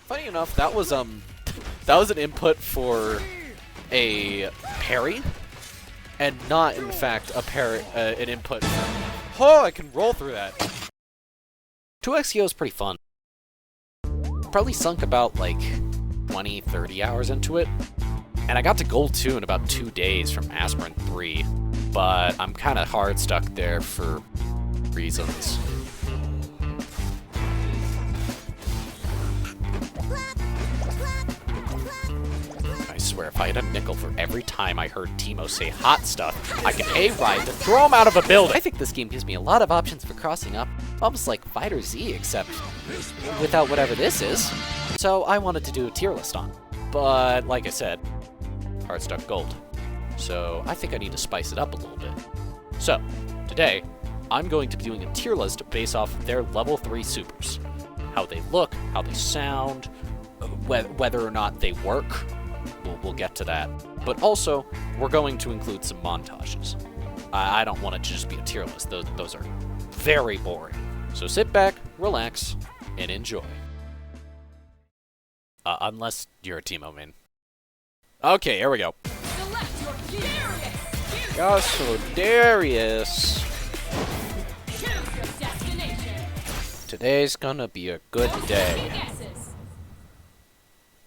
Funny enough, that was an input for a parry, and not in fact a an input for, oh, I can roll through that. 2XEO is pretty fun. Probably sunk about like 20, 30 hours into it. And I got to Gold 2 in about 2 days from Aspirin 3, but I'm kind of hard stuck there for reasons. I swear, if I had a nickel for every time I heard Teemo say hot stuff, I could A-ride to throw him out of a building! I think this game gives me a lot of options for crossing up, almost like Fighter Z, except without whatever this is. So I wanted to do a tier list on. But, like I said, hard stuck gold. So I think I need to spice it up a little bit. So, today, I'm going to be doing a tier list based off their level 3 supers. How they look, how they sound, whether or not they work. We'll get to that. But also, we're going to include some montages. I don't want it to just be a tier list. Those are very boring. So sit back, relax, and enjoy. Unless you're a Teemo main. Okay, here we go. So Darius. Today's gonna be a good day.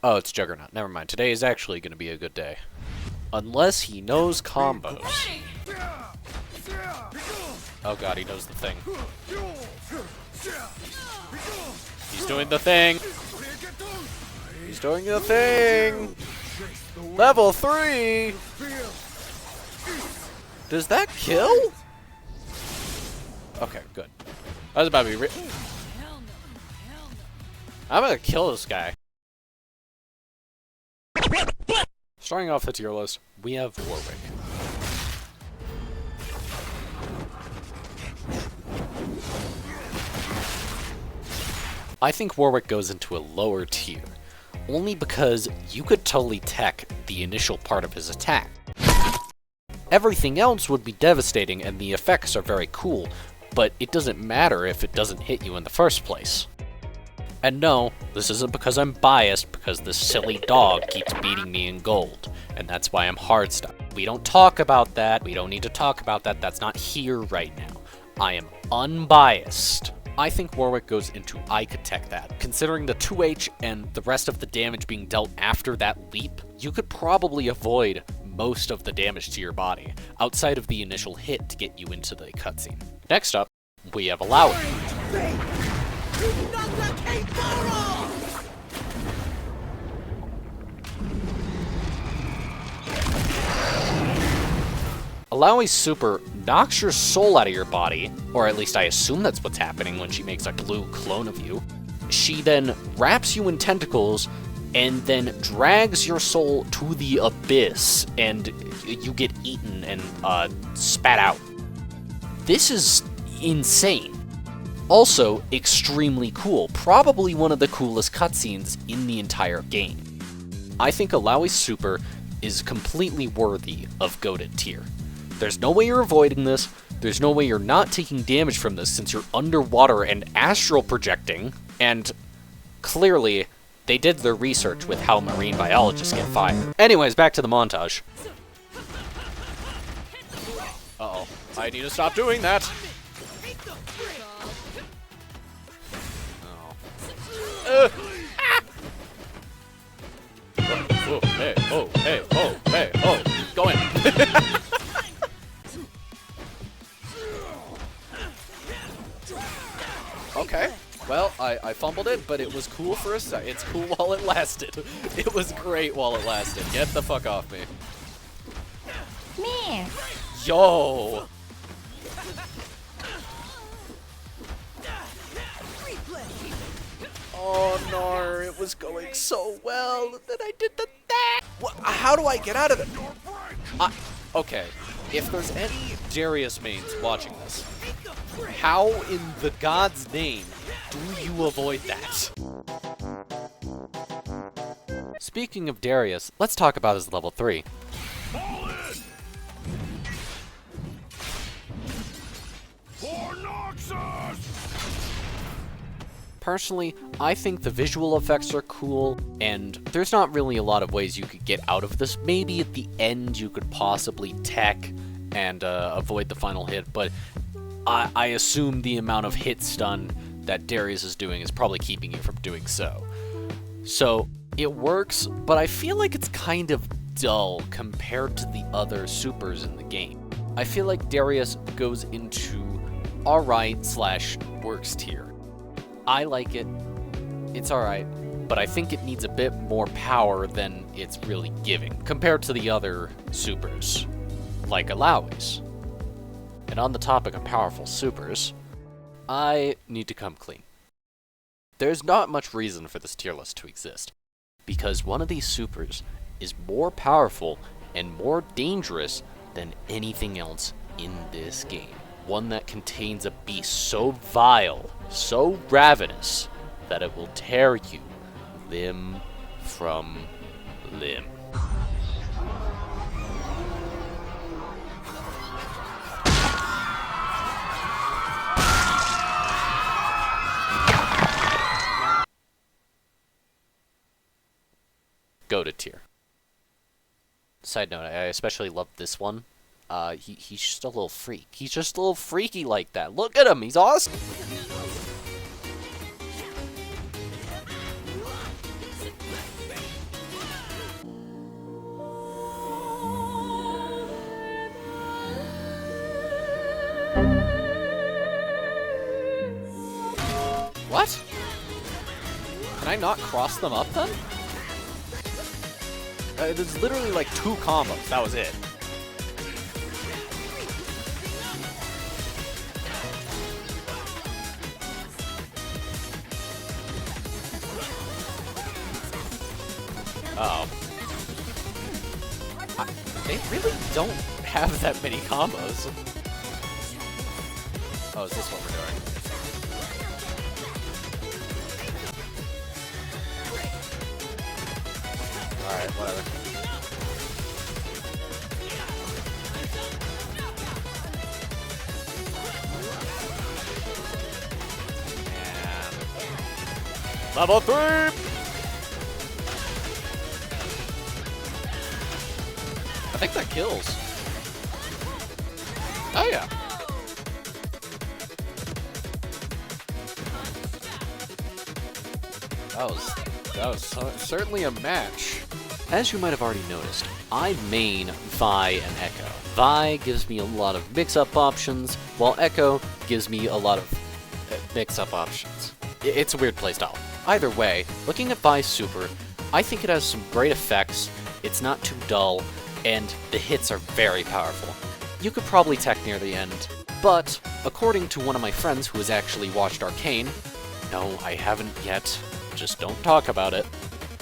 Oh, it's Juggernaut. Never mind. Today is actually gonna be a good day. Unless he knows combos. Oh god, he knows the thing. He's doing the thing! He's doing the thing! Level 3! Does that kill? Okay, good. I was about to be I'm gonna kill this guy. Starting off the tier list, we have Warwick. I think Warwick goes into a lower tier, only because you could totally tech the initial part of his attack. Everything else would be devastating and the effects are very cool, but it doesn't matter if it doesn't hit you in the first place. And no, this isn't because I'm biased, because this silly dog keeps beating me in gold, and that's why I'm hard stuck. We don't talk about that, we don't need to talk about that, that's not here right now. I am unbiased. I think Warwick goes into I could tech that. Considering the 2H and the rest of the damage being dealt after that leap, you could probably avoid most of the damage to your body, outside of the initial hit to get you into the cutscene. Next up, we have Alawi. Alawi's super knocks your soul out of your body, or at least I assume that's what's happening when she makes a blue clone of you. She then wraps you in tentacles and then drags your soul to the abyss, and you get eaten and spat out. This is insane. Also, extremely cool. Probably one of the coolest cutscenes in the entire game. I think Alawi's super is completely worthy of goated tier. There's no way you're avoiding this, there's no way you're not taking damage from this since you're underwater and astral projecting, and clearly, they did their research with how marine biologists get fired. Anyways, back to the montage. Uh-oh, I need to stop doing that! Oh. Oh, hey, oh, hey, oh, hey, oh, go in! Okay, well, I fumbled it, but it was cool for a second. It's cool while it lasted. It was great while it lasted. Get the fuck off me. Man. Yo! Oh no, it was going so well that I did the that. How do I get out of it? Okay, if there's any Darius mains watching this, how in the God's name do you avoid that? Speaking of Darius, let's talk about his level 3. Personally, I think the visual effects are cool, and there's not really a lot of ways you could get out of this. Maybe at the end you could possibly tech and avoid the final hit, but I assume the amount of hit stun that Darius is doing is probably keeping you from doing so. So, it works, but I feel like it's kind of dull compared to the other supers in the game. I feel like Darius goes into alright/works tier. I like it, it's alright, but I think it needs a bit more power than it's really giving, compared to the other supers, like Alawi's. And on the topic of powerful supers, I need to come clean. There's not much reason for this tier list to exist, because one of these supers is more powerful and more dangerous than anything else in this game. One that contains a beast so vile, so ravenous, that it will tear you limb from limb. Go to tier. Side note, I especially love this one. He's just a little freak. He's just a little freaky like that. Look at him, he's awesome! What? Can I not cross them up then? There's literally like 2 combos, that was it. Uh-oh. They really don't have that many combos. Oh, is this what we're doing? Alright, whatever. And level 3! I think that kills. Oh yeah. That was certainly a match. As you might have already noticed, I main Vi and Echo. Vi gives me a lot of mix-up options, while Echo gives me a lot of mix-up options. It's a weird playstyle. Either way, looking at Vi's super, I think it has some great effects, it's not too dull, and the hits are very powerful. You could probably tech near the end, but according to one of my friends who has actually watched Arcane, no, I haven't yet, just don't talk about it.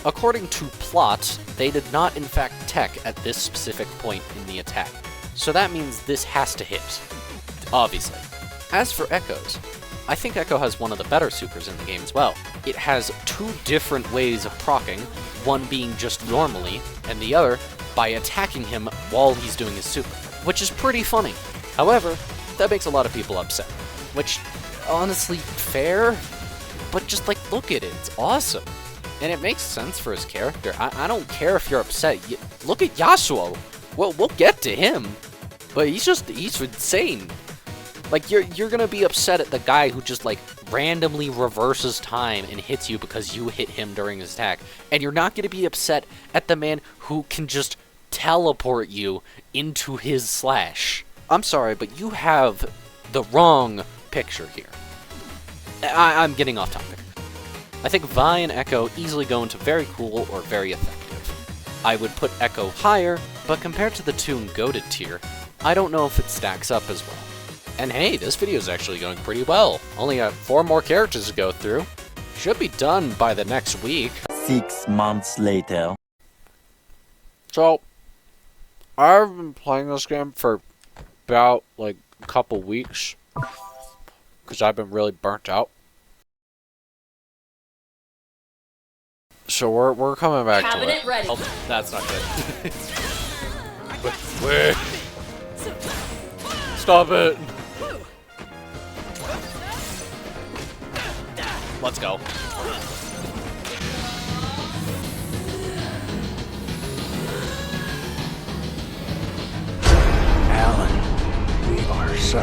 According to plot, they did not in fact tech at this specific point in the attack, so that means this has to hit, obviously. As for Echo's, I think Echo has one of the better supers in the game as well. It has 2 different ways of proccing, one being just normally, and the other by attacking him while he's doing his super, which is pretty funny. However, that makes a lot of people upset, which, honestly, fair, but just like, look at it, it's awesome. And it makes sense for his character. I don't care if you're upset. Look at Yasuo. Well, we'll get to him, but he's insane. Like, you're gonna be upset at the guy who just, like, randomly reverses time and hits you because you hit him during his attack. And you're not gonna be upset at the man who can just teleport you into his slash. I'm sorry, but you have the wrong picture here. I'm getting off topic. I think Vi and Echo easily go into very cool or very effective. I would put Echo higher, but compared to the 2 in goated tier, I don't know if it stacks up as well. And hey, this video is actually going pretty well. Only got 4 more characters to go through. Should be done by the next week. 6 months later. So, I've been playing this game for about, like, a couple weeks. Because I've been really burnt out. So we're coming back Cabinet to it. ready. Oh, that's not good. Wait. Stop it. Let's go. Alan, we are so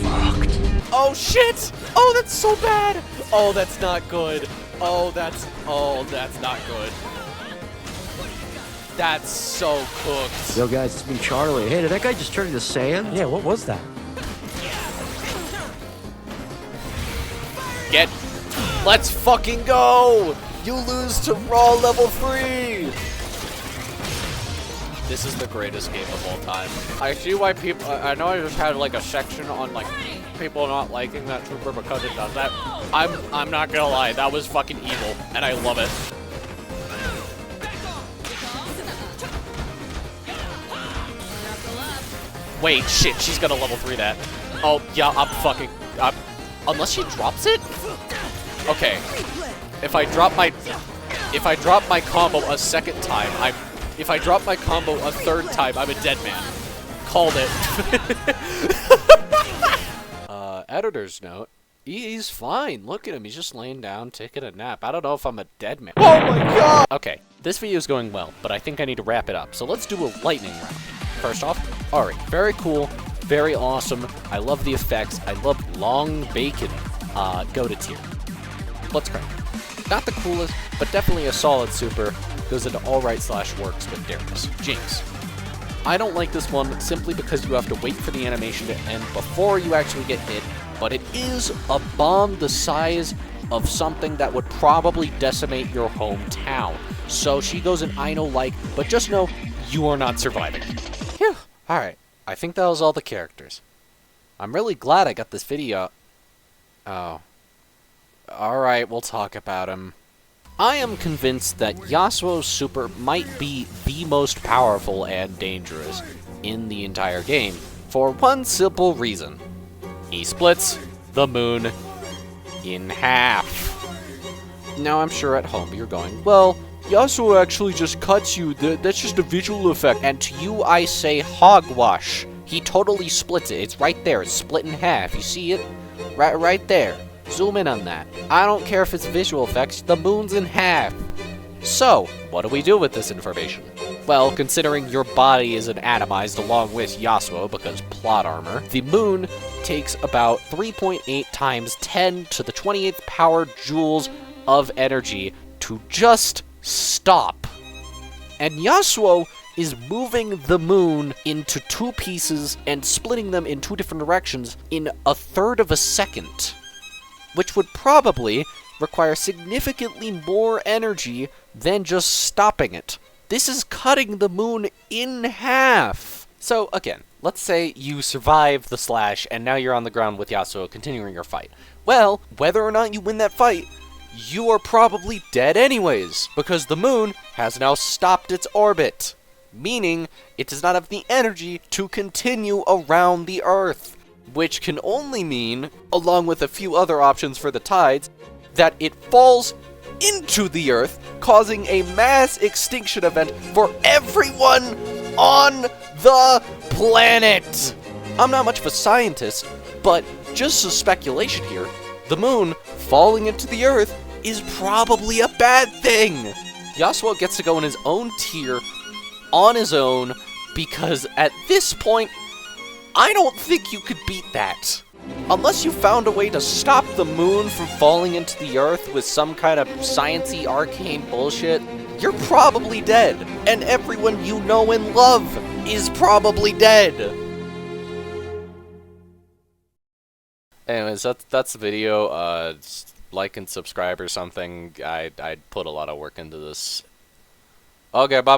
fucked. Oh shit! Oh, that's so bad! Oh, that's not good. Oh, that's not good. That's so cooked. Yo guys, it's me, Charlie. Hey, did that guy just turn into sand? Yeah, what was that? Let's fucking go! You lose to Raw level 3! This is the greatest game of all time. I see why people, I know I just had like a section on like people not liking that trooper because it does that. I'm not gonna lie, that was fucking evil, and I love it. Wait, shit, she's gonna level 3 that. Oh, yeah, unless she drops it? Okay. If I drop my combo a second time, if I drop my combo a third time, I'm a dead man. Called it. Editor's note. He's fine. Look at him. He's just laying down, taking a nap. I don't know if I'm a dead man. Oh my god! Okay, this video is going well, but I think I need to wrap it up. So let's do a lightning round. First off, Ari. Very cool. Very awesome. I love the effects. I love long bacon. Go to tier. Let's crank. Not the coolest, but definitely a solid super. Goes into alright/works with Darius. Jinx. I don't like this one simply because you have to wait for the animation to end before you actually get hit, but it is a bomb the size of something that would probably decimate your hometown. So she goes in I-know-like, but just know you are not surviving. Phew. Alright, I think that was all the characters. I'm really glad I got this video. Oh. Alright, we'll talk about him. I am convinced that Yasuo's super might be the most powerful and dangerous in the entire game, for one simple reason. He splits the moon in half. Now I'm sure at home you're going, well, Yasuo actually just cuts you, that's just a visual effect. And to you I say hogwash. He totally splits it, it's right there, it's split in half, you see it? Right there. Zoom in on that. I don't care if it's visual effects, the moon's in half. So, what do we do with this information? Well, considering your body is atomized along with Yasuo because plot armor, the moon takes about 3.8 times 10 to the 28th power joules of energy to just stop. And Yasuo is moving the moon into two pieces and splitting them in two different directions in a third of a second, which would probably require significantly more energy than just stopping it. This is cutting the moon in half. So again, let's say you survive the slash and now you're on the ground with Yasuo continuing your fight. Well, whether or not you win that fight, you are probably dead anyways, because the moon has now stopped its orbit, meaning it does not have the energy to continue around the Earth. Which can only mean, along with a few other options for the tides, that it falls into the Earth, causing a mass extinction event for everyone on the planet. I'm not much of a scientist, but just a speculation here, the moon falling into the Earth is probably a bad thing. Yasuo gets to go in his own tier on his own, because at this point, I don't think you could beat that. Unless you found a way to stop the moon from falling into the Earth with some kind of sciencey arcane bullshit, you're probably dead. And everyone you know and love is probably dead. Anyways, that's the video. Like and subscribe or something. I put a lot of work into this. Okay, bye-bye.